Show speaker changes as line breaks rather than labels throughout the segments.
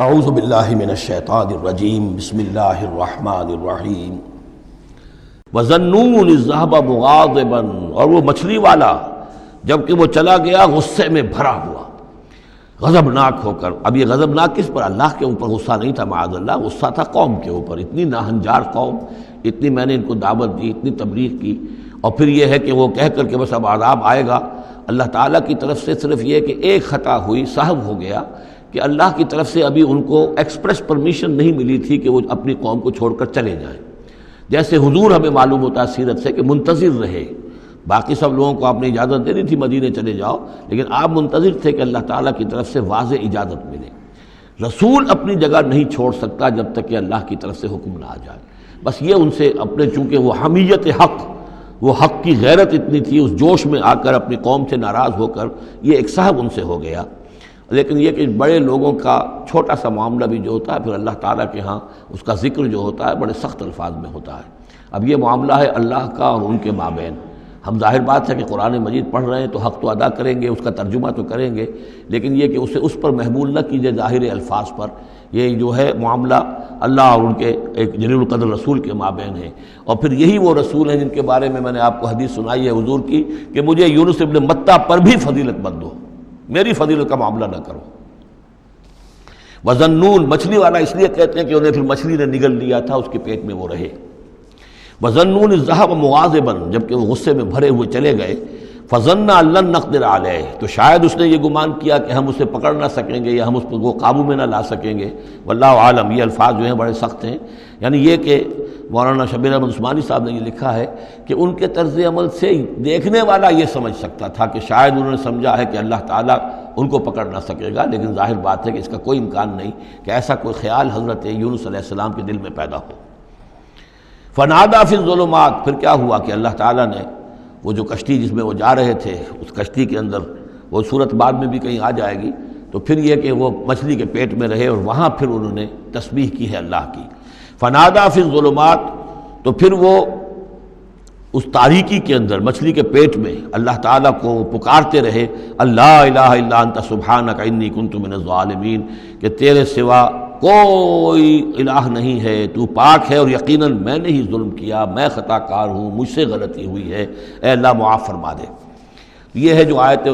اعوذ باللہ من الشیطان الرجیم بسم اللہ الرحمن الرحیم وَظَنُّونِ الذَّهَبَ مُغَاضِبًا، اور وہ مچھلی والا جبکہ وہ چلا گیا غصے میں بھرا ہوا، غضبناک ہو کر۔ اب یہ غضبناک کس پر؟ اللہ کے اوپر غصہ نہیں تھا معاذ اللہ، غصہ تھا قوم کے اوپر۔ اتنی ناہنجار قوم، اتنی میں نے ان کو دعوت دی، اتنی تبلیغ کی، اور پھر یہ ہے کہ وہ کہہ کر کے بس اب عذاب آئے گا۔ اللہ تعالیٰ کی طرف سے صرف یہ کہ ایک خطا ہوئی، سہو ہو گیا کہ اللہ کی طرف سے ابھی ان کو ایکسپریس پرمیشن نہیں ملی تھی کہ وہ اپنی قوم کو چھوڑ کر چلے جائیں۔ جیسے حضور ہمیں معلوم ہوتا ہے سیرت سے کہ منتظر رہے، باقی سب لوگوں کو آپ نے اجازت دے دی تھی مدینے چلے جاؤ، لیکن آپ منتظر تھے کہ اللہ تعالیٰ کی طرف سے واضح اجازت ملے۔ رسول اپنی جگہ نہیں چھوڑ سکتا جب تک کہ اللہ کی طرف سے حکم نہ آ جائے۔ بس یہ ان سے اپنے، چونکہ وہ حمیت حق، وہ حق کی غیرت اتنی تھی، اس جوش میں آ کر اپنی قوم سے ناراض ہو کر یہ ایک صاحب ان سے ہو گیا۔ لیکن یہ کہ بڑے لوگوں کا چھوٹا سا معاملہ بھی جو ہوتا ہے پھر اللہ تعالیٰ کے ہاں اس کا ذکر جو ہوتا ہے بڑے سخت الفاظ میں ہوتا ہے۔ اب یہ معاملہ ہے اللہ کا اور ان کے مابین۔ ہم ظاہر بات ہے کہ قرآن مجید پڑھ رہے ہیں تو حق تو ادا کریں گے، اس کا ترجمہ تو کریں گے، لیکن یہ کہ اسے اس پر محمول نہ کیجیے ظاہر الفاظ پر۔ یہ جو ہے معاملہ اللہ اور ان کے ایک جلیل القدر رسول کے مابین ہے، اور پھر یہی وہ رسول ہیں جن کے بارے میں نے آپ کو حدیث سنائی ہے حضور کی کہ مجھے یونس ابن متیٰ پر بھی فضیلت مت دو، میری فضیلت کا معاملہ نہ کرو۔ وَظَنُّونَ، مچھلی والا اس لیے کہتے ہیں کہ انہیں پھر مچھلی نے نگل لیا تھا، اس کے پیٹ میں وہ رہے۔ وَظَنُّونَ الذَّهَبَ مُغَاضِبًا، جبکہ وہ غصے میں بھرے ہوئے چلے گئے۔ فَظَنَّ أَن لَّن نَّقْدِرَ عَلَيْهِ، تو شاید اس نے یہ گمان کیا کہ ہم اسے پکڑ نہ سکیں گے یا ہم اس کو قابو میں نہ لا سکیں گے۔ واللہ عالم، یہ الفاظ جو ہیں بڑے سخت ہیں، یعنی یہ کہ مولانا شبیر احمد عثمانی صاحب نے یہ لکھا ہے کہ ان کے طرز عمل سے دیکھنے والا یہ سمجھ سکتا تھا کہ شاید انہوں نے سمجھا ہے کہ اللہ تعالیٰ ان کو پکڑ نہ سکے گا، لیکن ظاہر بات ہے کہ اس کا کوئی امکان نہیں کہ ایسا کوئی خیال حضرت یونس علیہ السلام کے دل میں پیدا ہو۔ فنادیٰ فی الظلمات، پھر کیا ہوا کہ اللہ تعالیٰ نے وہ جو کشتی جس میں وہ جا رہے تھے، اس کشتی کے اندر وہ صورت بعد میں بھی کہیں آ جائے گی، تو پھر یہ کہ وہ مچھلی کے پیٹ میں رہے اور وہاں پھر انہوں نے تسبیح کی ہے اللہ کی۔ فنادیٰ فی الظلمات، تو پھر وہ اس تاریکی کے اندر مچھلی کے پیٹ میں اللہ تعالیٰ کو پکارتے رہے، اللہ الہ الا انت سبحانک انی کنت من الظالمین، کہ تیرے سوا کوئی الہ نہیں ہے، تو پاک ہے اور یقیناً میں نے ہی ظلم کیا، میں خطا کار ہوں، مجھ سے غلطی ہوئی ہے، اے اللہ معاف فرما دے۔ یہ ہے جو آیت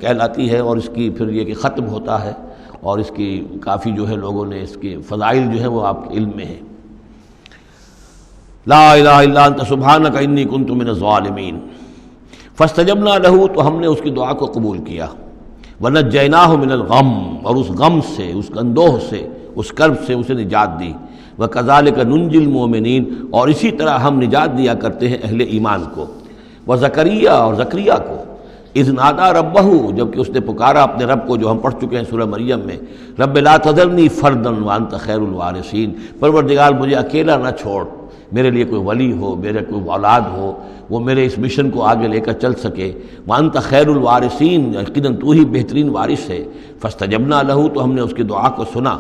کہلاتی ہے، اور اس کی پھر یہ کہ ختم ہوتا ہے، اور اس کی کافی جو ہے لوگوں نے اس کے فضائل جو ہیں وہ آپ کے علم میں ہیں۔ لا الہ الا انت سبحانک انی کنت من الظالمین فاستجبنا لہ، تو ہم نے اس کی دعا کو قبول کیا۔ ونجیناہ من الغم، اور اس غم سے، اس اندوہ سے، اس کرب سے اسے نجات دی۔ وکذالک ننجی المؤمنین، اور اسی طرح ہم نجات دیا کرتے ہیں اہل ایمان کو۔ وزکریا، اور زکریا کو، اذ نادیٰ ربہ، جبکہ اس نے پکارا اپنے رب کو، جو ہم پڑھ چکے ہیں سورہ مریم میں، رب لا تذرنی فردا وانت خیر الوارثین، پروردگار مجھے اکیلا نہ چھوڑ، میرے لیے کوئی ولی ہو، میرے کوئی اولاد ہو، وہ میرے اس مشن کو آگے لے کر چل سکے۔ وانت خیر الوارثین، یقیناً تو ہی بہترین وارث ہے۔ فاستجبنا لہ، تو ہم نے اس کی دعا کو سنا۔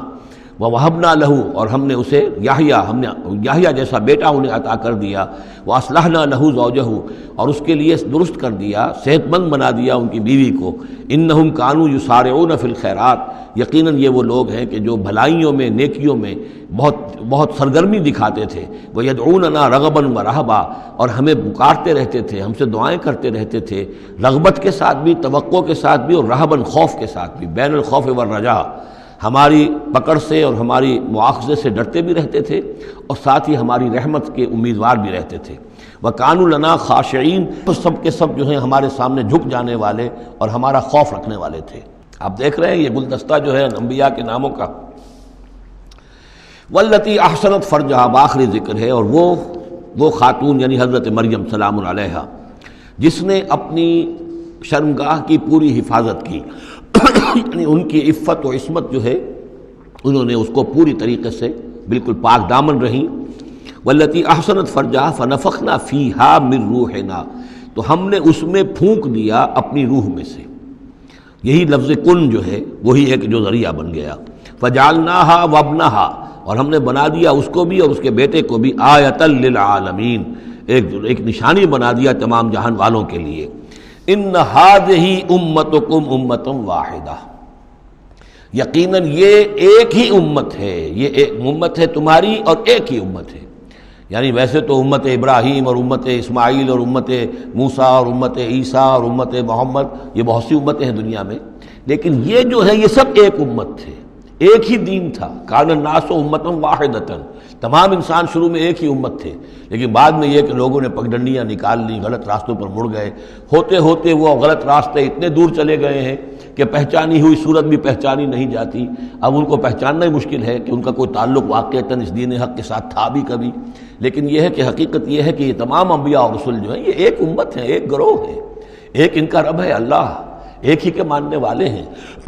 ووہبنا لہ، اور ہم نے اسے یحییٰ، ہم نے یحییٰ جیسا بیٹا انہیں عطا کر دیا۔ واصلحنا لہ زوجہ، اور اس کے لیے درست کر دیا، صحت مند بنا دیا ان کی بیوی کو۔ انہم کانوا یسارعون فی الخیرات، یقیناً یہ وہ لوگ ہیں کہ جو بھلائیوں میں، نیکیوں میں بہت سرگرمی دکھاتے تھے۔ وَيَدْعُونَنَا رَغَبًا وَرَهْبًا، اور ہمیں پکارتے رہتے تھے، ہم سے دعائیں کرتے رہتے تھے، رغبت کے ساتھ بھی، توقع کے ساتھ بھی، اور رہباً، خوف کے ساتھ بھی، بین الخوف والرجاء، ہماری پکڑ سے اور ہماری مواخذے سے ڈرتے بھی رہتے تھے، اور ساتھ ہی ہماری رحمت کے امیدوار بھی رہتے تھے۔ وَكَانُوا لَنَا خَاشِعِينَ، تو سب کے سب جو ہیں ہمارے سامنے جھک جانے والے اور ہمارا خوف رکھنے والے تھے۔ آپ دیکھ رہے ہیں یہ گلدستہ جو ہے انبیاء کے ناموں کا۔ والتی احسنت فرجہا، آخری ذکر ہے، اور وہ خاتون یعنی حضرت مریم سلام علیہا، جس نے اپنی شرمگاہ کی پوری حفاظت کی، یعنی ان کی عفت و عصمت جو ہے انہوں نے اس کو پوری طریقے سے بالکل پاک دامن رہیں۔ والتی احسنت فرجہا فنفخنا فیہا من روحنا، تو ہم نے اس میں پھونک دیا اپنی روح میں سے۔ یہی لفظ کن جو ہے وہی ایک جو ذریعہ بن گیا۔ فجعلناہا وابنہا، اور ہم نے بنا دیا اس کو بھی اور اس کے بیٹے کو بھی آیۃ للعالمین، ایک نشانی بنا دیا تمام جہان والوں کے لیے۔ ان ھذہ امتکم امۃ واحدہ، یقیناً یہ ایک ہی امت ہے، یہ ایک امت ہے تمہاری اور ایک ہی امت ہے۔ یعنی ویسے تو امت ابراہیم اور امت اسماعیل اور امت موسیٰ اور امت عیسیٰ اور امت محمد، یہ بہت سی امتیں ہیں دنیا میں، لیکن یہ جو ہے یہ سب ایک امت تھے، ایک ہی دین تھا۔ کان الناس امۃ واحدۃ، تمام انسان شروع میں ایک ہی امت تھے، لیکن بعد میں یہ کہ لوگوں نے پگڈنڈیاں نکال لی، غلط راستوں پر مڑ گئے، ہوتے ہوتے وہ غلط راستے اتنے دور چلے گئے ہیں کہ پہچانی ہوئی صورت بھی پہچانی نہیں جاتی۔ اب ان کو پہچاننا ہی مشکل ہے کہ ان کا کوئی تعلق واقعتاً اس دین حق کے ساتھ تھا بھی کبھی، لیکن یہ ہے کہ حقیقت یہ ہے کہ یہ تمام انبیاء اور رسل جو ہیں یہ ایک امت ہیں، ایک گروہ ہے، ایک ان کا رب ہے اللہ، ایک ہی کے ماننے والے ہیں،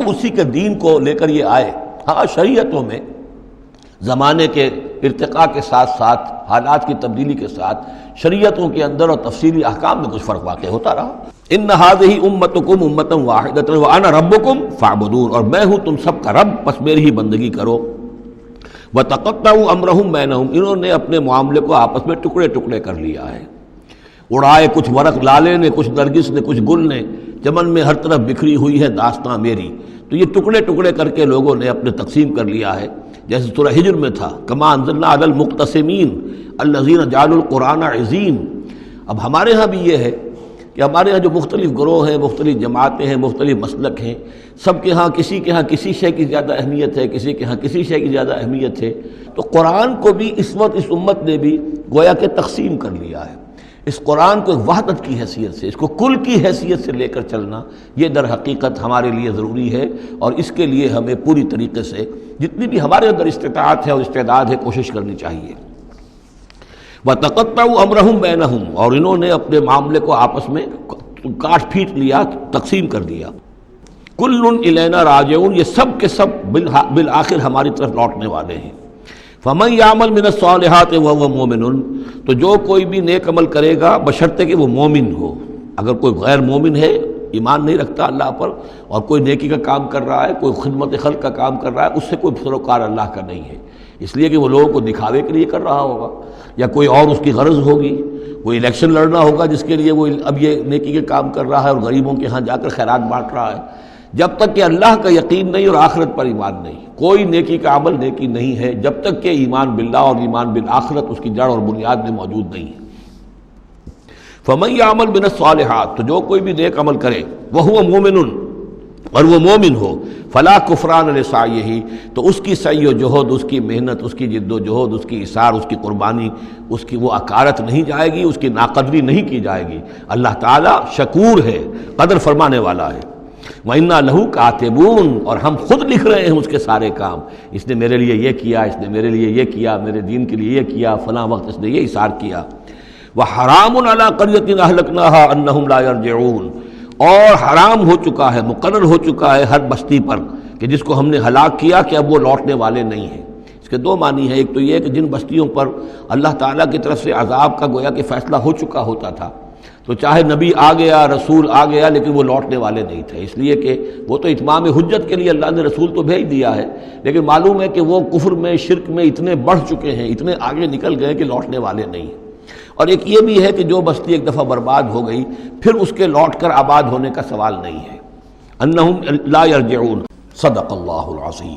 اسی کے دین کو لے کر یہ آئے۔ ہاں شریعتوں میں زمانے کے ارتقاء کے ساتھ ساتھ، حالات کی تبدیلی کے ساتھ، شریعتوں کے اندر اور تفصیلی احکام میں کچھ فرق واقع ہوتا رہا۔ ان ھذہ امتکم امۃ واحدۃ وانا ربکم فاعبدون، اور میں ہوں تم سب کا رب، بس میری ہی بندگی کرو۔ وتقطعوا امرهم بینہم، انہوں نے اپنے معاملے کو آپس میں ٹکڑے ٹکڑے کر لیا ہے، اڑائے کچھ ورق لالے نے، کچھ نرگس نے، کچھ گل نے، چمن میں ہر طرف بکھری ہوئی ہے داستاں میری۔ تو یہ ٹکڑے ٹکڑے کر کے لوگوں نے اپنے تقسیم کر لیا ہے، جیسے سورہ ہجر میں تھا کما انزلنا علی المقتسمین الذین جعلوا القرآن عظیم۔ اب ہمارے ہاں بھی یہ ہے کہ ہمارے ہاں جو مختلف گروہ ہیں، مختلف جماعتیں ہیں، مختلف مسلک ہیں، سب کے ہاں کسی شے کی زیادہ اہمیت ہے، کسی کے ہاں کسی شے کی زیادہ اہمیت ہے۔ تو قرآن کو بھی اس وقت اس امت نے بھی گویا کہ تقسیم کر لیا ہے۔ اس قرآن کو ایک وحدت کی حیثیت سے، اس کو کل کی حیثیت سے لے کر چلنا، یہ در حقیقت ہمارے لیے ضروری ہے، اور اس کے لیے ہمیں پوری طریقے سے جتنی بھی ہمارے اندر استطاعت ہے اور استعداد ہے کوشش کرنی چاہیے۔ وَتَقَطَّعُوا أَمْرَهُمْ بَيْنَهُمْ، اور انہوں نے اپنے معاملے کو آپس میں کاٹ پھینٹ لیا، تقسیم کر دیا۔ كُلٌّ إِلَيْنَا راجعون، یہ سب کے سب بالآخر ہماری طرف لوٹنے والے ہیں۔ فَمَن يَعْمَلْ مِنَ الصَّالِحَاتِ وَهُوَ مُؤْمِنٌ، تو جو کوئی بھی نیک عمل کرے گا بشرطے کہ وہ مومن ہو۔ اگر کوئی غیر مومن ہے، ایمان نہیں رکھتا اللہ پر، اور کوئی نیکی کا کام کر رہا ہے، کوئی خدمت خلق کا کام کر رہا ہے، اس سے کوئی سروکار اللہ کا نہیں ہے، اس لیے کہ وہ لوگوں کو دکھاوے کے لیے کر رہا ہوگا، یا کوئی اور اس کی غرض ہوگی، کوئی الیکشن لڑنا ہوگا جس کے لیے وہ اب یہ نیکی کے کام کر رہا ہے اور غریبوں کے ہاں جا کر خیرات بانٹ رہا ہے۔ جب تک کہ اللہ کا یقین نہیں اور آخرت پر ایمان نہیں، کوئی نیکی کا عمل نیکی نہیں ہے جب تک کہ ایمان باللہ اور ایمان بالآخرت اس کی جڑ اور بنیاد میں موجود نہیں ہے۔ فَمَن يَعْمَلْ مِنَ الصَّالِحَاتِ، تو جو کوئی بھی نیک عمل کرے، وَهُوَ مُؤْمِنٌ، اور وہ مومن ہو، فَلَا كُفْرَانَ لِسَعْيِهِ، تو اس کی سعی و جہد، اس کی محنت، اس کی جد و جہد، اس کی ایثار، اس کی قربانی، اس کی وہ اکارت نہیں جائے گی، اس کی ناقدری نہیں کی جائے گی۔ اللہ تعالیٰ شکور ہے، قدر فرمانے والا ہے۔ وَإِنَّا لَهُ كَاتِبُونَ، اور ہم خود لکھ رہے ہیں اس کے سارے کام، اس نے میرے لیے یہ کیا، اس نے میرے لیے یہ کیا، میرے دین کے لیے یہ کیا، فلاں وقت اس نے یہ ایثار کیا۔ وَحَرَامٌ عَلَىٰ قَرْيَةٍ أَهْلَكْنَاهَا أَنَّهُمْ لَا يَرْجِعُونَ، اور حرام ہو چکا ہے، مقرر ہو چکا ہے ہر بستی پر کہ جس کو ہم نے ہلاک کیا کہ اب وہ لوٹنے والے نہیں ہیں۔ اس کے دو معنی ہیں، ایک تو یہ کہ جن بستیوں پر اللہ تعالیٰ کی طرف سے عذاب کا گویا کہ فیصلہ ہو چکا ہوتا تھا، تو چاہے نبی آ گیا، رسول آ گیا، لیکن وہ لوٹنے والے نہیں تھے، اس لیے کہ وہ تو اتمام حجت کے لیے اللہ نے رسول تو بھیج دیا ہے، لیکن معلوم ہے کہ وہ کفر میں، شرک میں اتنے بڑھ چکے ہیں، اتنے آگے نکل گئے کہ لوٹنے والے نہیں ہیں۔ اور ایک یہ بھی ہے کہ جو بستی ایک دفعہ برباد ہو گئی پھر اس کے لوٹ کر آباد ہونے کا سوال نہیں ہے۔ انہم لا یرجعون۔ صدق اللہ العظیم۔